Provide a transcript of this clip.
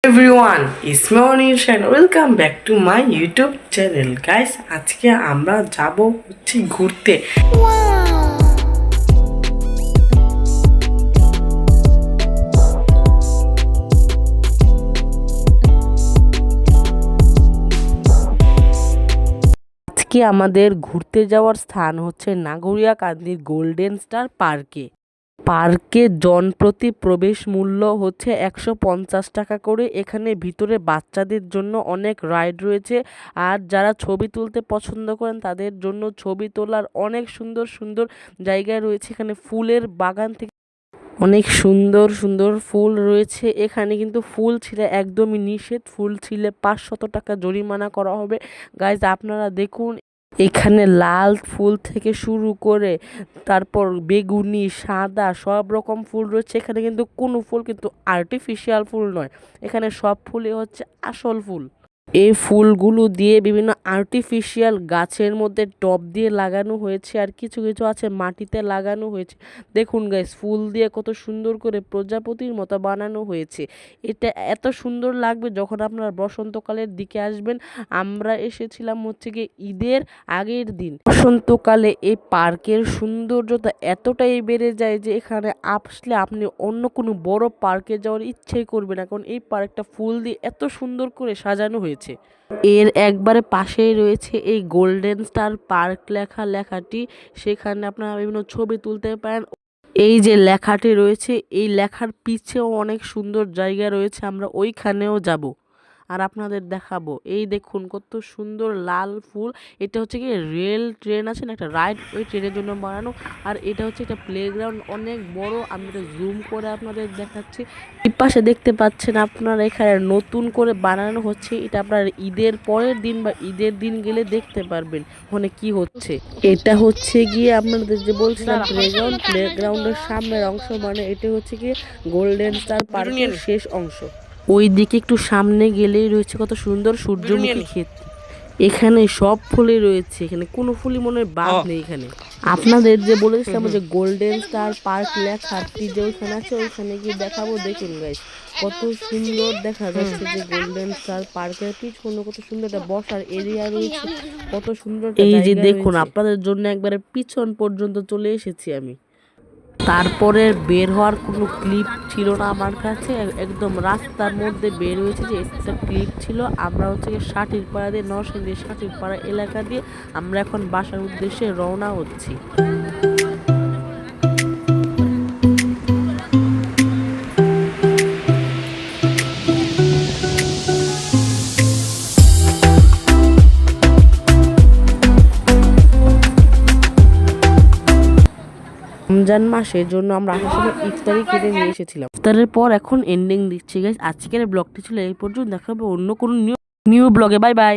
everyone, it's me Onish and welcome back to my YouTube channel. Guys, আজকে আমরা যাব ঘুরতে। আজকে আমাদের ঘুরতে যাওয়ার স্থান হচ্ছে নাগরিয়াকান্দির গোল্ডেন স্টার পার্কে। পার্কে জনপ্রতি প্রবেশ মূল্য হচ্ছে 150 টাকা করে। এখানে ভিতরে বাচ্চাদের জন্য অনেক রাইড রয়েছে, আর যারা ছবি তুলতে পছন্দ করেন তাদের জন্য ছবি তোলার অনেক সুন্দর সুন্দর জায়গায় রয়েছে। এখানে ফুলের বাগান থেকে অনেক সুন্দর সুন্দর ফুল রয়েছে। এখানে কিন্তু ফুল ছিলে একদমই নিষেধ, ফুল ছিলে 500 টাকা জরিমানা করা হবে। গাইজ, আপনারা দেখুন, এখানে লাল ফুল থেকে শুরু করে তারপর বেগুনি, সাদা সব রকম ফুল রয়েছে। এখানে কিন্তু কোনো ফুল কিন্তু আর্টিফিশিয়াল ফুল নয়, এখানে সব ফুলই হচ্ছে আসল ফুল। এই ফুলগুলো দিয়ে বিভিন্ন আর্টিফিশিয়াল গাছের মধ্যে টব দিয়ে লাগানো হয়েছে, আর কিছু কিছু আছে মাটিতে লাগানো হয়েছে। দেখুন গাইস, ফুল দিয়ে কত সুন্দর করে প্রজাপতির মতো বানানো হয়েছে। এটা এত সুন্দর লাগবে যখন আপনারা বসন্তকালের দিকে আসবেন। আমরা এসেছিলাম হচ্ছে গিয়ে ঈদের আগের দিন। বসন্তকালে এই পার্কের সৌন্দর্যতা এতটাই বেড়ে যায় যে এখানে আসলে আপনি অন্য কোনো বড় পার্কে যাওয়ার ইচ্ছেই করবে না, কারণ এই পার্কটা ফুল দিয়ে এত সুন্দর করে সাজানো হয়েছে। এর একবারে পাশেই রয়েছে এই গোল্ডেন স্টার পার্ক লেখাটি। সেখানে আপনারা বিভিন্ন ছবি তুলতে পারেন। এই যে লেখাটি রয়েছে, এই লেখার পিছেও অনেক সুন্দর জায়গা রয়েছে, আমরা ওইখানেও যাব আর আপনাদের দেখাবো। এই দেখুন কত সুন্দর লাল ফুল। এটা হচ্ছে কি রেল ট্রেন আছে না, একটা রাইড, ওই ট্রেনের জন্য বানানো। আর এটা হচ্ছে একটা প্লেগ্রাউন্ড, অনেক বড়। আমি এটা জুম করে আপনাদের দেখাচ্ছি। এই পাশে দেখতে পাচ্ছেন আপনারা, এখানে নতুন করে বানানো হচ্ছে। এটা আপনার ঈদের পরের দিন বা ঈদের দিন গেলে দেখতে পারবেন ওখানে কি হচ্ছে। এটা হচ্ছে গিয়ে আপনাদের যে বলছিলাম প্লেগ্রাউন্ডের সামনের অংশ, মানে এটা হচ্ছে গিয়ে গোল্ডেন স্টার পার্কের শেষ অংশ। ওই দিকে একটু সামনে গেলেই রয়েছে কত সুন্দর সূর্যমুখী ক্ষেত। এখানে সব ফুলই রয়েছে, এখানে কোনো ফুলই মনে হয় বাদ নেই। এখানে আপনাদের যে বলেছিলাম যে গোল্ডেন স্টার পার্ক লেখাটি যে ওইখানে আছে, ওইখানে গিয়ে দেখাবো। দেখুন গাইস, কত সুন্দর দেখা যাচ্ছে যে গোল্ডেন স্টার পার্কের পিছনে কত সুন্দর একটা বসার এরিয়া রয়েছে, কত সুন্দর। এই যে দেখুন, আপনাদের জন্য একবারে পিছন পর্যন্ত চলে এসেছি আমি। তারপরে বের হওয়ার কোনো ক্লিপ ছিল না আমার কাছে, একদম রাস্তার মধ্যে বের হয়েছে যে একটা ক্লিপ ছিল। আমরা হচ্ছে ষাটিরপাড়া দিয়ে, নরসিংদী ষাটিরপাড়া এলাকা দিয়ে আমরা এখন বাসার উদ্দেশ্যে রওনা হচ্ছি। রমজান মাসের জন্য আমরা আসার সময় ইফতারি কিনে নিয়ে এসেছিলাম। ইফতারের পর এখন এন্ডিং দিচ্ছি গাইস। আজকের ব্লগটি ছিল এই পর্যন্ত, দেখাবো অন্য কোনো নিউ ব্লগে। Bye bye.